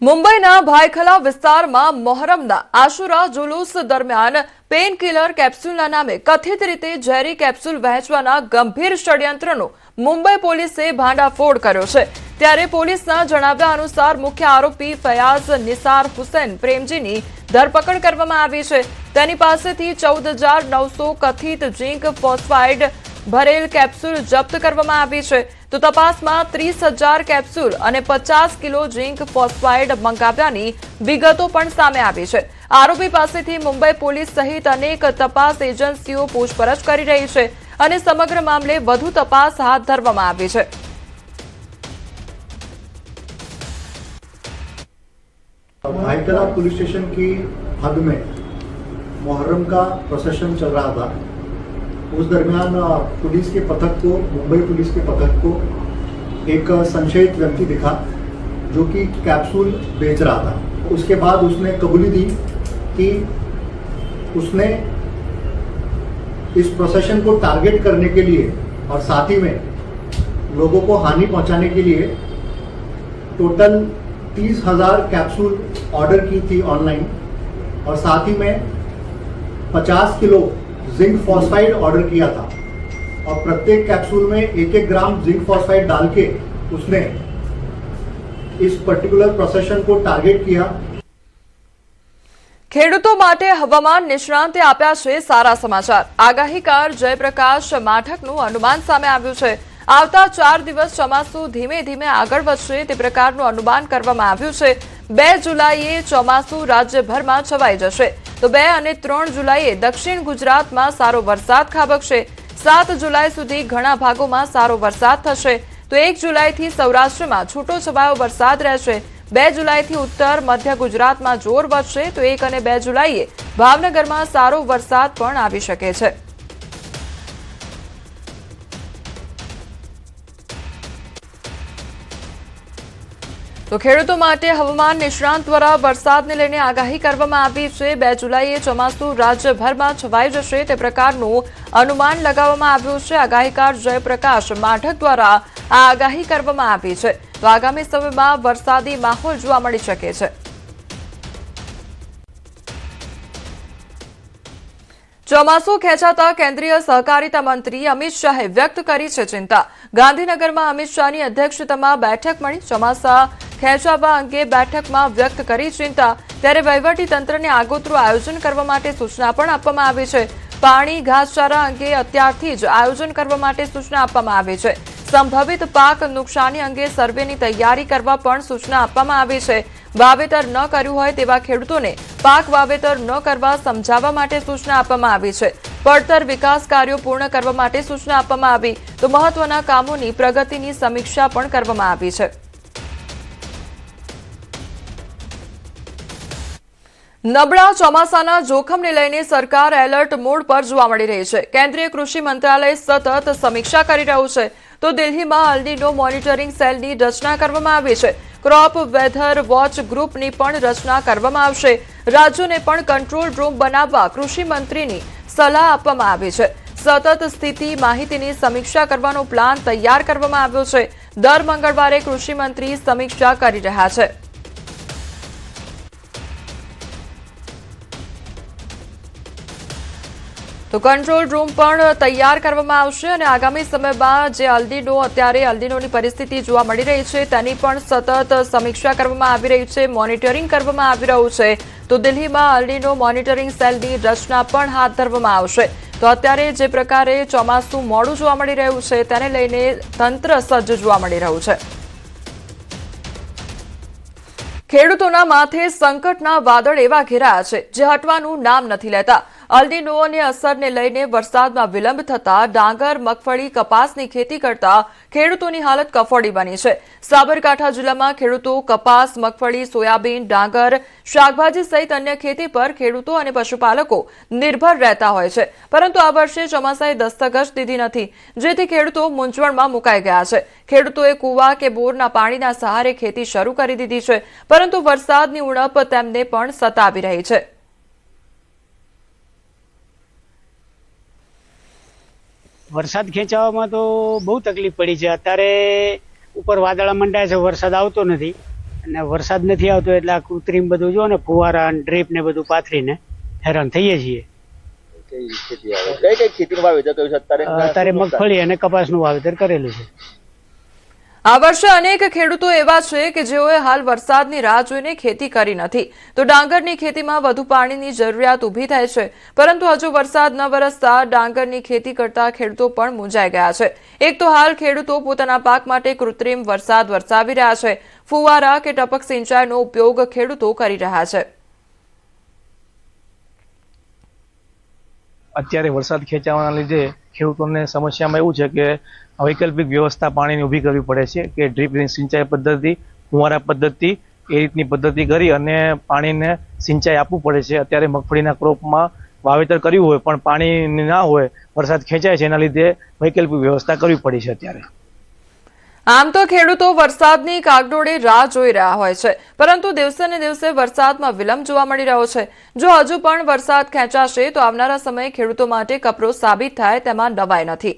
મુંબઈના ભાયખલા વિસ્તારમાં મોહરમના આશુરા જુલુસ દરમિયાન પેન કિલર કેપ્સ્યુલના નામે કથિત રીતે ઝેરી કેપ્સ્યુલ વહેંચવાના ગંભીર ષડયંત્રનો મુંબઈ પોલીસે ભાંડાફોડ કર્યો છે। ત્યારે પોલીસના જણાવ્યા અનુસાર મુખ્ય આરોપી ફયાઝ નિસાર હુસૈન પ્રેમજીની ધરપકડ કરવામાં આવી છે। તેની પાસેથી 14,900 કથિત ઝીંક ફોસ્ફાઇડ ભરેલ કેપ્સ્યુલ જપ્ત કરવામાં આવી છે। તો તપાસમાં 30,000 કેપ્સ્યુલ અને 50 કિલો ઝીંક ફોસ્ફાઇડ મંગાવ્યાની વિગતો પણ સામે આવી છે। આરોપી પાસેથી મુંબઈ પોલીસ સહિત અનેક તપાસ એજન્સીઓ પૂછપરછ કરી રહી છે અને સમગ્ર મામલે વધુ તપાસ હાથ ધરવામાં આવી છે। भाईखला पुलिस स्टेशन की हद में मुहर्रम का प्रोसेशन चल रहा था। उस दरमियान पुलिस के पथक को मुंबई पुलिस के पथक को एक संशयित व्यक्ति दिखा जो कि कैप्सूल बेच रहा था। उसके बाद उसने कबूली दी कि उसने इस प्रोसेशन को टारगेट करने के लिए और साथ ही में लोगों को हानि पहुंचाने के लिए टोटल 30,000 कैप्सूल ऑर्डर की थी ऑनलाइन और साथ ही में 50 किलो जिंक फॉस्फाइड ऑर्डर किया था और प्रत्येक कैप्सूल में 1-1 ग्राम जिंक फॉस्फाइड डाल के उसने इस पर्टिकुलर प्रोसेशन को टारगेट किया। ખેડૂતો માટે હવામાન નિષ્ણાંતે આપ્યા છે સારા સમાચાર। આગાહીકાર જયપ્રકાશ માઠકનું અનુમાન સામે આવ્યું છે। આવતા 4 દિવસ ચોમાસું ધીમે ધીમે આગળ વધશે તે પ્રકારનું અનુમાન કરવામાં આવ્યું છે। 2 જુલાઈએ ચોમાસું રાજ્યભરમાં છવાઈ જશે તો 2 અને 3 જુલાઈએ દક્ષિણ ગુજરાતમાં સારો વરસાદ ખાબકશે। 7 જુલાઈ સુધી ઘણા ભાગોમાં સારો વરસાદ થશે તો 1 જુલાઈથી સૌરાષ્ટ્રમાં છૂટોછવાયો વરસાદ રહેશે। 2 જુલાઈથી ઉત્તર મધ્ય ગુજરાતમાં જોર વધશે તો 1 અને 2 જુલાઈએ ભાવનગરમાં સારો વરસાદ પણ આવી શકે છે। તો ખેડૂતો માટે હવામાન નિષ્ણાંત દ્વારા વરસાદને લઈને આગાહી કરવામાં આવી છે। 2 જુલાઈએ ચોમાસું રાજ્યભરમાં છવાઈ જશે તે પ્રકારનું અનુમાન લગાવવામાં આવ્યું છે। આગાહીકાર જયપ્રકાશ માઠક દ્વારા આ આગાહી કરવામાં આવી છે તો આગામી સમયમાં વરસાદી માહોલ જોવા મળી શકે છે। ચોમાસું ખેંચાતા કેન્દ્રીય સહકારિતા મંત્રી અમિત શાહે વ્યક્ત કરી છે ચિંતા। ગાંધીનગરમાં અમિત શાહની અધ્યક્ષતામાં બેઠક મળી। ચોમાસા ખેંચાવા અંગે બેઠકમાં વ્યક્ત કરી ચિંતા। ત્યારે વહીવટી તંત્રને આગોતરું આયોજન કરવા માટે સૂચના પણ આપવામાં આવી છે। પાણી ઘાસચારા અંગે અત્યારથી જ આયોજન કરવા માટે સૂચના આપવામાં આવી છે। સંભવિત પાક નુકસાની અંગે સર્વેની તૈયારી કરવા પણ સૂચના આપવામાં આવી છે। વાવેતર ન કર્યું હોય તેવા ખેડૂતોને પાક વાવેતર ન કરવા સમજાવવા માટે સૂચના આપવામાં આવી છે। પડતર વિકાસ કાર્યો પૂર્ણ કરવા માટે સૂચના આપવામાં આવી તો મહત્વના કામોની પ્રગતિની સમીક્ષા પણ કરવામાં આવી છે। નબળા ચોમાસાના જોખમને લઈને સરકાર એલર્ટ મોડ પર જોવા મળી રહી છે। કેન્દ્રીય કૃષિ મંત્રાલય સતત સમીક્ષા કરી રહ્યું છે તો દિલ્હીમાં અલ્નીનો મોનિટરિંગ સેલની રચના કરવામાં આવી છે। ક્રોપ વેધર વોચ ગ્રુપની પણ રચના કરવામાં આવશે। રાજ્યોને પણ કંટ્રોલ રૂમ બનાવવા કૃષિ મંત્રીની સલાહ આપવામાં આવી છે। સતત સ્થિતિ માહિતીની સમીક્ષા કરવાનો પ્લાન તૈયાર કરવામાં આવ્યો છે। દર મંગળવારે કૃષિ મંત્રી સમીક્ષા કરી રહ્યા છે। તો કંટ્રોલ રૂમ પણ તૈયાર કરવામાં આવશે અને આગામી સમયમાં જે અલ્નીનોની પરિસ્થિતિ જોવા મળી રહી છે તેની પણ સતત સમીક્ષા કરવામાં આવી રહી છે, મોનિટરિંગ કરવામાં આવી રહ્યું છે। તો દિલ્હીમાં અલ્નીનો મોનિટરિંગ સેલની રચના પણ હાથ ધરવામાં આવશે। તો અત્યારે જે પ્રકારે ચોમાસું મોડું જોવા મળી રહ્યું છે તેને લઈને તંત્ર સજ્જ જોવા મળી રહ્યું છે। ખેડૂતોના માથે સંકટના વાદળ એવા ઘેરાયા છે જે હટવાનું નામ નથી લેતા। અલ્નીનોની અસરને લઈને વરસાદમાં વિલંબ થતા ડાંગર, મગફળી, કપાસની ખેતી કરતા ખેડૂતોની હાલત કફોડી બની છે। સાબરકાંઠા જિલ્લામાં ખેડૂતો કપાસ, મગફળી, સોયાબીન, ડાંગર, શાકભાજી સહિત અન્ય ખેતી પર ખેડૂતો અને પશુપાલકો નિર્ભર રહેતા હોય છે। પરંતુ આ વર્ષે ચોમાસાએ દસ્તક જ દીધી નથી જેથી ખેડૂતો મૂંઝવણમાં મુકાઈ ગયા છે। ખેડૂતોએ કુવા કે બોરના પાણીના સહારે ખેતી શરૂ કરી દીધી છે પરંતુ વરસાદની ઉણપ તેમને પણ સતાવી રહી છે। વરસાદ ખેંચાવામાં તો બહુ તકલીફ પડી છે। અત્યારે ઉપર વાદળા મંડાય છે, વરસાદ આવતો નથી અને વરસાદ નથી આવતો એટલે આ કૃત્રિમ બધું જો ને ફુવારા અને ડ્રીપ ને બધું પાથરીને હેરાન થઈએ છીએ. કઈ ખેતી આવે? કઈ કઈ ખેતીનું વાવેતર કર્યું છે અત્યારે? અત્યારે મગફળી અને કપાસનું વાવેતર કરેલું છે. આ વર્ષે અનેક ખેડૂતો એવા છે કે જેઓએ હાલ વરસાદની રાહ જોઈને ખેતી કરી નથી, તો ડાંગરની ખેતીમાં વધુ પાણીની જરૂરિયાત ઊભી થાય છે. પરંતુ હજુ વરસાદ ન વરસતા ડાંગરની ખેતી કરતા ખેડૂતો પણ મૂંઝાઈ ગયા છે. એક તો હાલ ખેડૂતો પોતાના પાક માટે કૃત્રિમ વરસાદ વરસાવી રહ્યા છે. ફુવારા કે ટપક સિંચાઈનો ઉપયોગ ખેડૂતો કરી રહ્યા છે. અત્યારે વરસાદ ખેંચાવાના લીધે ખેડૂતોને સમસ્યામાં એવું છે કે વૈકલ્પિક વ્યવસ્થા પાણીની ઊભી કરવી પડે છે કે ડ્રીપ સિંચાઈ પદ્ધતિ, ફુવારા પદ્ધતિ એ રીતની પદ્ધતિ કરી અને પાણીને સિંચાઈ આપવું પડે છે. અત્યારે મગફળીના ક્રોપમાં વાવેતર કર્યું હોય પણ પાણી ના હોય, વરસાદ ખેંચાય છે, એના લીધે વૈકલ્પિક વ્યવસ્થા કરવી પડી છે અત્યારે. આમ તો ખેડૂતો વરસાદની કાગડોળે રાહ જોઈ રહ્યા હોય છે, પરંતુ દિવસે ને દિવસે વરસાદમાં વિલંબ જોવા મળી રહ્યો છે. જો હજુ પણ વરસાદ ખેંચાશે તો આવનારા સમયે ખેડૂતો માટે કપરો સાબિત થાય તેમાં નવાઈ નથી.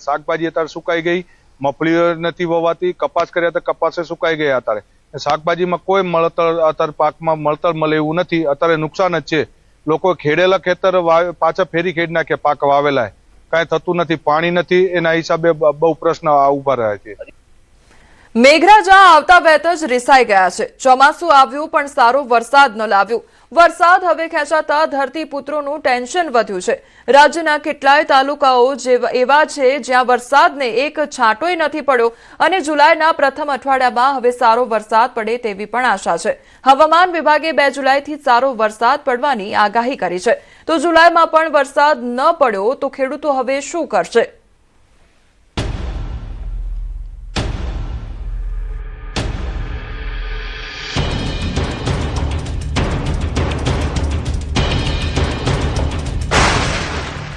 શાકભાજી અત્યારે સુકાઈ ગઈ, મગફળી નથી વવાતી, કપાસ કર્યા તો કપાસે સુકાઈ ગયા. અત્યારે શાકભાજીમાં કોઈ મળતર અત્યારે પાકમાં મળતર મળે એવું નથી. અત્યારે નુકસાન જ છે. લોકો ખેડેલા ખેતર પાછા ફેરી ખેડી નાખે, પાક વાવેલા કાંઈ થતું નથી, પાણી નથી, એના હિસાબે બહુ પ્રશ્ન ઉભા રહ્યા છે. મેઘરાજા આવતા વેત જ રિસાઈ ગયા છે. ચોમાસું આવ્યું પણ સારો વરસાદ ન લાવ્યું. વરસાદ હવે ખેંચાતા ધરતીપુત્રોનું ટેન્શન વધ્યું છે. રાજ્યના કેટલાય તાલુકાઓ એવા છે જ્યાં વરસાદને એક છાંટોય નથી પડ્યો અને જુલાઈના પ્રથમ અઠવાડિયામાં હવે સારો વરસાદ પડે તેવી પણ આશા છે. હવામાન વિભાગે 2 જુલાઈથી સારો વરસાદ પડવાની આગાહી કરી છે. તો જુલાઈમાં પણ વરસાદ ન પડ્યો તો ખેડૂતો હવે શું કરશે?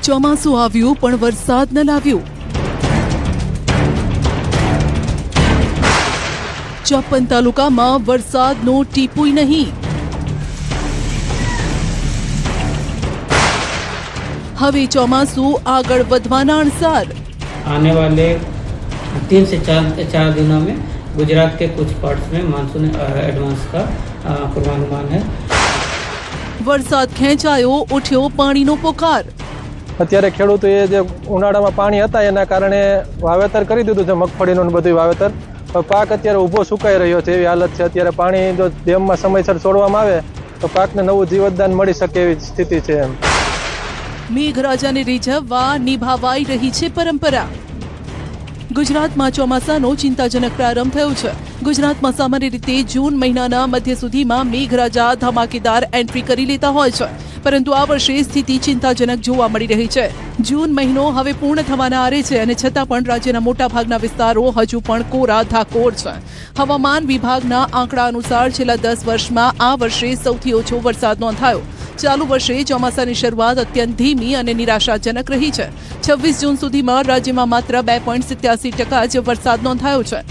ચોમાસું આવ્યું પણ વરસાદ ન લાવ્યું. 54 તાલુકામાં વરસાદનો ટીપુય નહીં. હવે ચોમાસું આગળ વધવાના અણસાર. आने वाले 3 से 4 दिनों में गुजरात के कुछ पार्ट्स में मानसून एडवांस का पूर्वानुमान है. વરસાદ ખેંચાયો, ઉઠ્યો પાણીનો પોકાર. અત્યારે ખેડૂતોએ જે ઉનાળામાં પાણી હતા એના કારણે વાવેતર કરી દીધું છે, મગફળીનું બધું વાવેતર. પાક અત્યારે ઊભો સુકાઈ રહ્યો છે, એવી હાલત છે. અત્યારે પાણી જો ડેમમાં સમયસર છોડવામાં આવે તો પાકને નવું જીવતદાન મળી શકે એવી સ્થિતિ છે. મેઘરાજાને રીઝવવા નિભાવાઈ રહી છે પરંપરા. ગુજરાતમાં ચોમાસાનો ચિંતાજનક પ્રારંભ થયો છે. ગુજરાતમાં સામાન્ય રીતે જૂન મહિનાના મધ્ય સુધીમાં મેઘરાજા ધમાકેદાર એન્ટ્રી કરી લેતા હોય છે, પરંતુ આ વર્ષે સ્થિતિ ચિંતાજનક જોવા મળી રહી છે. જૂન મહિનો હવે પૂર્ણ થવાના આરે છે અને છતાં પણ રાજ્યના મોટાભાગના વિસ્તારો હજુ પણ કોરા ધાકોર છે. હવામાન વિભાગના આંકડા અનુસાર છેલ્લા 10 વર્ષમાં આ વર્ષે સૌથી ઓછો વરસાદ નોંધાયો. ચાલુ વર્ષે ચોમાસાની શરૂઆત અત્યંત ધીમી અને નિરાશાજનક રહી છે. 26 જૂન સુધીમાં રાજ્યમાં માત્ર 2.87% જ વરસાદ નોંધાયો છે.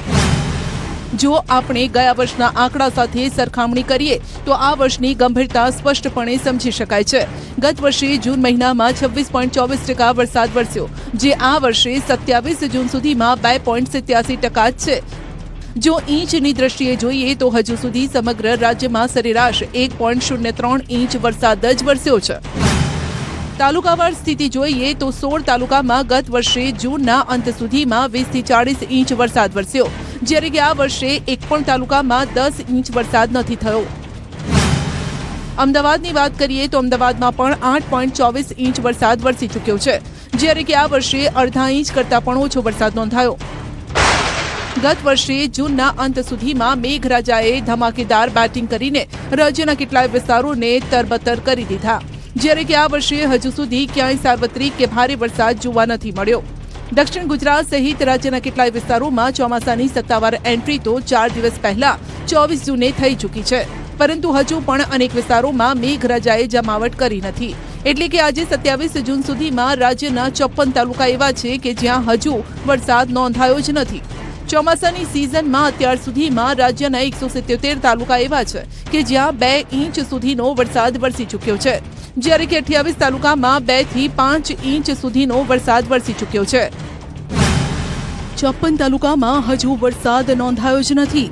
જો આપણે ગયા વર્ષના આંકડા સાથે સરખામણી કરીએ તો આ વર્ષની ગંભીરતા સ્પષ્ટપણે સમજી શકાય છે. ગત વર્ષે જૂન મહિનામાં 26.24% વરસાદ વરસ્યો, જે આ વર્ષે 27 જૂન સુધીમાં 2.87% જ છે. જો ઇંચની દ્રષ્ટિએ જોઈએ તો હજુ સુધી સમગ્ર રાજ્યમાં સરેરાશ 1.03 ઇંચ વરસાદ જ વરસ્યો છે. તાલુકાવાર સ્થિતિ જોઈએ તો 16 તાલુકામાં ગત વર્ષે જૂનના અંત સુધીમાં 20 થી 40 ઇંચ વરસાદ વરસ્યો, જ્યારે કે આ વર્ષે એક પણ તાલુકામાં 10 ઇંચ વરસાદ નથી થયો. અમદાવાદની વાત કરીએ તો અમદાવાદમાં પણ 8.24 ઇંચ વરસાદ વરસી ચૂક્યો છે, જ્યારે કે આ વર્ષે અડધા ઇંચ કરતાં પણ ઓછો વરસાદ નોંધાયો. ગત વર્ષે જૂનના અંત સુધીમાં મેઘરાજાએ ધમાકેદાર બેટિંગ કરીને રાજ્યના કેટલાય વિસ્તારોને તરબતર કરી દીધા, જ્યારે કે આ વર્ષે હજુ સુધી ક્યાંય સાર્વત્રિક કે ભારે વરસાદ જોવા નથી મળ્યો. દક્ષિણ ગુજરાત સહિત રાજ્યના કેટલાય વિસ્તારોમાં ચોમાસાની સત્તાવાર એન્ટ્રી તો 4 દિવસ પહેલા 24 જૂને થઈ ચૂકી છે, પરંતુ હજુ પણ અનેક વિસ્તારોમાં મેઘરાજાએ જમાવટ કરી નથી. એટલે કે આજે 27 જૂન સુધીમાં રાજ્યના 54 તાલુકા એવા છે કે જ્યાં હજુ વરસાદ નોંધાયો જ નથી. ચોમાસાની સિઝનમાં અત્યાર સુધીમાં રાજ્યના 177 તાલુકા એવા છે કે જ્યાં 2 ઇંચ સુધીનો વરસાદ વરસી ચૂક્યો છે, જ્યારે કે 28 તાલુકામાં 2 થી 5 ઇંચ સુધીનો વરસાદ વરસી ચૂક્યો છે. 54 તાલુકામાં હજુ વરસાદ નોંધાયો જ નથી.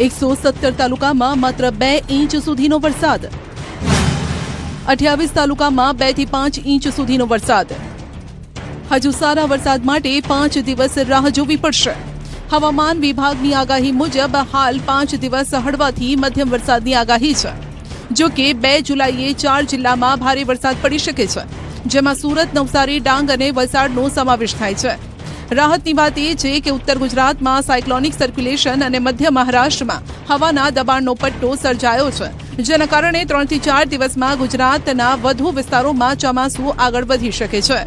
117 તાલુકામાં માત્ર 2 ઇંચ સુધીનો વરસાદ. 28 તાલુકામાં 2 થી 5 ઇંચ સુધીનો વરસાદ. હજુ સારા વરસાદ માટે 5 દિવસ રાહ જોવી પડશે. હવામાન વિભાગની આગાહી મુજબ હાલ 5 દિવસ હળવાથી મધ્યમ વરસાદની આગાહી છે. જો કે 2 જુલાઈએ 4 જિલ્લામાં ભારે વરસાદ પડી શકે છે, જેમાં સુરત, નવસારી, ડાંગ અને વલસાડનો સમાવેશ થાય છે. રાહતની વાત એ છે કે ઉત્તર ગુજરાતમાં સાયક્લોનિક સર્ક્યુલેશન અને મધ્ય મહારાષ્ટ્રમાં હવાના દબાણનો પટ્ટો સર્જાયો છે, જેના કારણે 3 થી 4 દિવસમાં ગુજરાતના વધુ વિસ્તારોમાં ચોમાસું આગળ વધી શકે છે.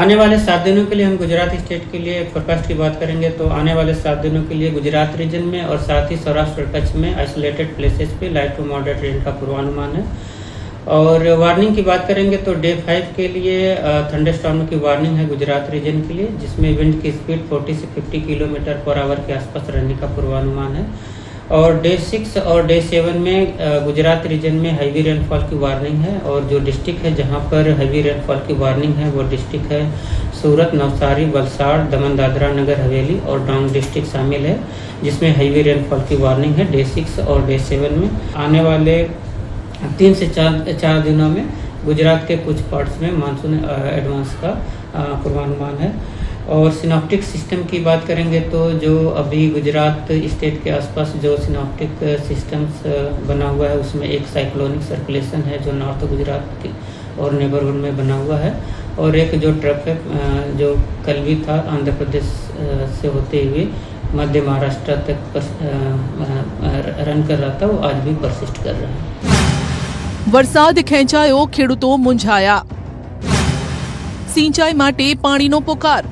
आने वाले 7 दिनों के लिए हम गुजरात स्टेट के लिए फोरकास्ट की बात करेंगे तो आने वाले 7 दिनों के लिए गुजरात रीजन में और साथ ही सौराष्ट्र कच्छ में आइसोलेटेड प्लेसेस पे लाइट टू मॉडरेट रेन का पूर्वानुमान है. और वार्निंग की बात करेंगे तो डे 5 के लिए थंडरस्टॉर्म की वार्निंग है गुजरात रीजन के लिए, जिसमें विंड की स्पीड 40 से 50 किलोमीटर पर आवर के आसपास रहने का पूर्वानुमान है. और डे 6 और डे 7 में गुजरात रीजन में हैवी रेनफॉल की वार्निंग है. और जो डिस्ट्रिक्ट है जहां पर हैवी रेनफॉल की वार्निंग है वो डिस्ट्रिक्ट है सूरत, नवसारी, वलसाड़, दमन, दादरा नगर हवेली और डांग डिस्ट्रिक्ट शामिल है, जिसमें हैवी रेनफॉल की वार्निंग है डे 6 और डे 7 में. आने वाले 3 से 4 दिनों में गुजरात के कुछ पार्ट्स में मानसून एडवांस का पूर्वानुमान है. और सिनॉप्टिक सिस्टम की बात करेंगे तो जो अभी गुजरात स्टेट के आसपास जो सिनॉप्टिक सिस्टम्स बना हुआ है उसमें एक साइक्लोनिक सर्कुलेशन है जो नॉर्थ गुजरात के और नेबरहुड में बना हुआ है. और एक जो ट्रफ है जो कल भी था आंध्र प्रदेश से होते हुए मध्य महाराष्ट्र तक रन कर रहा था, वो आज भी परसिस्ट कर रहा है. વરસાદ ખેંચાયો, ખેડૂતો મૂંઝાયા. સિંચાઈ માટે પાણીનો પોકાર.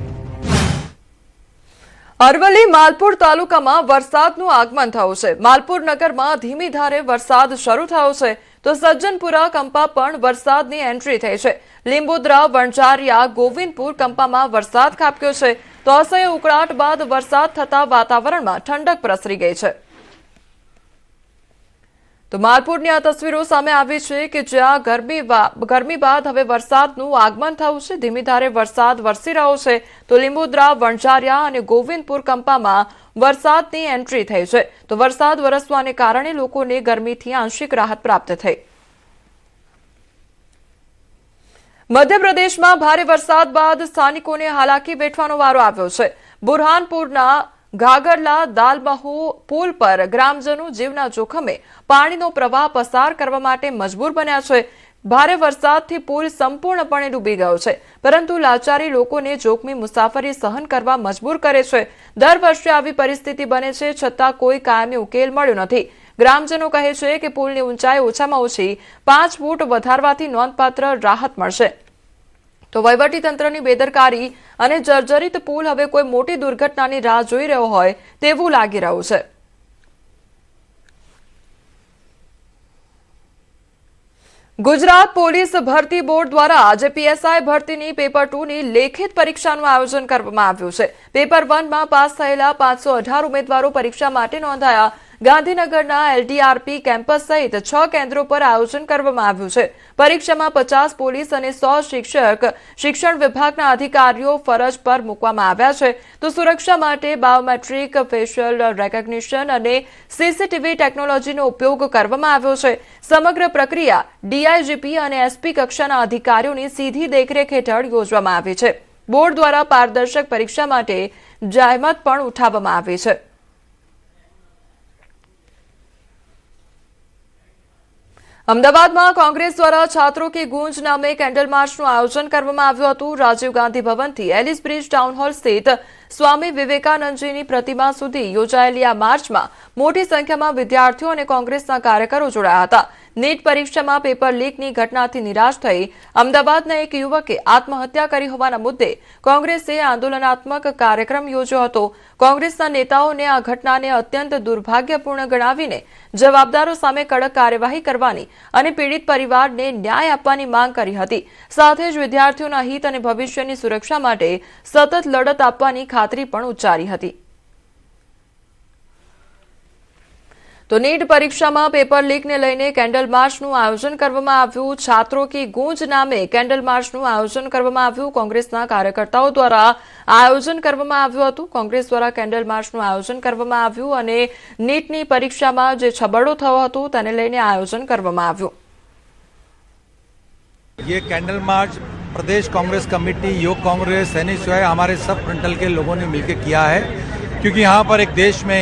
અરવલ્લી માલપુર તાલુકામાં વરસાદનું આગમન થયું છે. માલપુર નગરમાં ધીમી ધારે વરસાદ શરૂ થયો છે તો સજ્જનપુરા કંપા પણ વરસાદની એન્ટ્રી થઈ છે. લીંબોદરા, વણઝારિયા, ગોવિંદપુર કંપામાં વરસાદ ખાબક્યો છે તો અસહ્ય ઉકળાટ બાદ વરસાદ થતા વાતાવરણમાં ઠંડક પ્રસરી ગઈ છે. તો માલપુરની આ તસવીરો સામે આવી છે કે જ્યાં ગરમી બાદ હવે વરસાદનું આગમન થયું છે. ધીમી ધારે વરસાદ વરસી રહ્યો છે તો લીંબોદરા, વણઝારિયા અને ગોવિંદપુર કંપામાં વરસાદની એન્ટ્રી થઈ છે. તો વરસાદ વરસવાને કારણે લોકોને ગરમીથી આંશિક રાહત પ્રાપ્ત થઈ. મધ્યપ્રદેશમાં ભારે વરસાદ બાદ સ્થાનિકોને હાલાકી વેઠવાનો વારો આવ્યો છે. બુરહાનપુરના ઘાગરલા દાલબહુ પુલ પર ગ્રામજનો જીવના જોખમે પાણીનો પ્રવાહ પસાર કરવા માટે મજબૂર બન્યા છે. ભારે વરસાદથી પુલ સંપૂર્ણપણે ડૂબી ગયો છે, પરંતુ લાચારી લોકોને જોખમી મુસાફરી સહન કરવા મજબૂર કરે છે. દર વર્ષે આવી પરિસ્થિતિ બને છે, છતાં કોઈ કાયમી ઉકેલ મળ્યો નથી. ગ્રામજનો કહે છે કે પુલની ઊંચાઈ ઓછામાં ઓછી 5 ફૂટ વધારવાથી નોંધપાત્ર રાહત મળશે. તો વહીવટીતંત્રની બેદરકારી અને જર્જરિત પુલ હવે કોઈ મોટી દુર્ઘટનાની રાહ જોઈ રહ્યો હોય તેવું લાગી રહ્યું છે. ગુજરાત પોલીસ ભરતી બોર્ડ દ્વારા આજે પીએસઆઈ ભરતીની પેપર 2ની લેખિત પરીક્ષાનું આયોજન કરવામાં આવ્યું છે. પેપર 1માં પાસ થયેલા 518 ઉમેદવારો પરીક્ષા માટે નોંધાયા. ગાંધીનગરના એલડીઆરપી કેમ્પસ સહિત 6 કેન્દ્રો પર આયોજન કરવામાં આવ્યું છે. પરીક્ષામાં 50 પોલીસ અને 100 શિક્ષણ વિભાગના અધિકારીઓ ફરજ પર મૂકવામાં આવ્યા છે. તો સુરક્ષા માટે બાયોમેટ્રિક, ફેશિયલ રેકોગ્નિશન અને સીસીટીવી ટેકનોલોજીનો ઉપયોગ કરવામાં આવ્યો છે. સમગ્ર પ્રક્રિયા ડીઆઈજીપી અને એસપી કક્ષાના અધિકારીઓની સીધી દેખરેખ હેઠળ યોજવામાં આવી છે. બોર્ડ દ્વારા પારદર્શક પરીક્ષા માટે જહેમત પણ ઉઠાવવામાં આવી છે. અમદાવાદમાં કોંગ્રેસ દ્વારા છાત્રો કી ગૂંજ નામે કેન્ડલ માર્ચનું આયોજન કરવામાં આવ્યું હતું. રાજીવ ગાંધી ભવનથી એલિસ બ્રિજ ટાઉન હોલ સ્થિત સ્વામી વિવેકાનંદજીની પ્રતિમા સુધી યોજાયેલી આ માર્ચમાં મોટી સંખ્યામાં વિદ્યાર્થીઓ અને કોંગ્રેસના કાર્યકરો જોડાયા હતા. નીટ પરીક્ષામાં પેપર લીકની ઘટનાથી નિરાશ થઈ અમદાવાદના એક યુવકે આત્મહત્યા કરી હોવાના મુદ્દે કોંગ્રેસે આંદોલનાત્મક કાર્યક્રમ યોજ્યો હતો. કોંગ્રેસના નેતાઓને આ ઘટનાને અત્યંત દુર્ભાગ્યપૂર્ણ ગણાવીને જવાબદારો સામે કડક કાર્યવાહી કરવાની અને પીડિત પરિવારને ન્યાય આપવાની માંગ કરી હતી. સાથે જ વિદ્યાર્થીઓના હિત અને ભવિષ્યની સુરક્ષા માટે સતત લડત આપવાની ખાતરી પણ ઉચ્ચારી હતી. તો નીટ પરીક્ષામાં પેપર લીકને લઈને કેન્ડલ માર્ચનું આયોજન કરવામાં આવ્યું. છાત્રો કી ગૂંજ નામે કેન્ડલ માર્ચનું આયોજન કરવામાં આવ્યું. કોંગ્રેસના કાર્યકર્તાઓ દ્વારા આયોજન કરવામાં આવ્યું હતું. કોંગ્રેસ દ્વારા કેન્ડલ માર્ચનું આયોજન કરવામાં આવ્યું અને નીટની પરીક્ષામાં જે છબરડો થયો હતો તેને લઈને આયોજન કરવામાં આવ્યું. ये कैंडल मार्च प्रदेश कांग्रेस कमेटी, योग कांग्रेस, सैनिक स्वयं हमारे सब फ्रंटल के लोगों ने मिलकर किया है, क्योंकि यहाँ पर एक देश में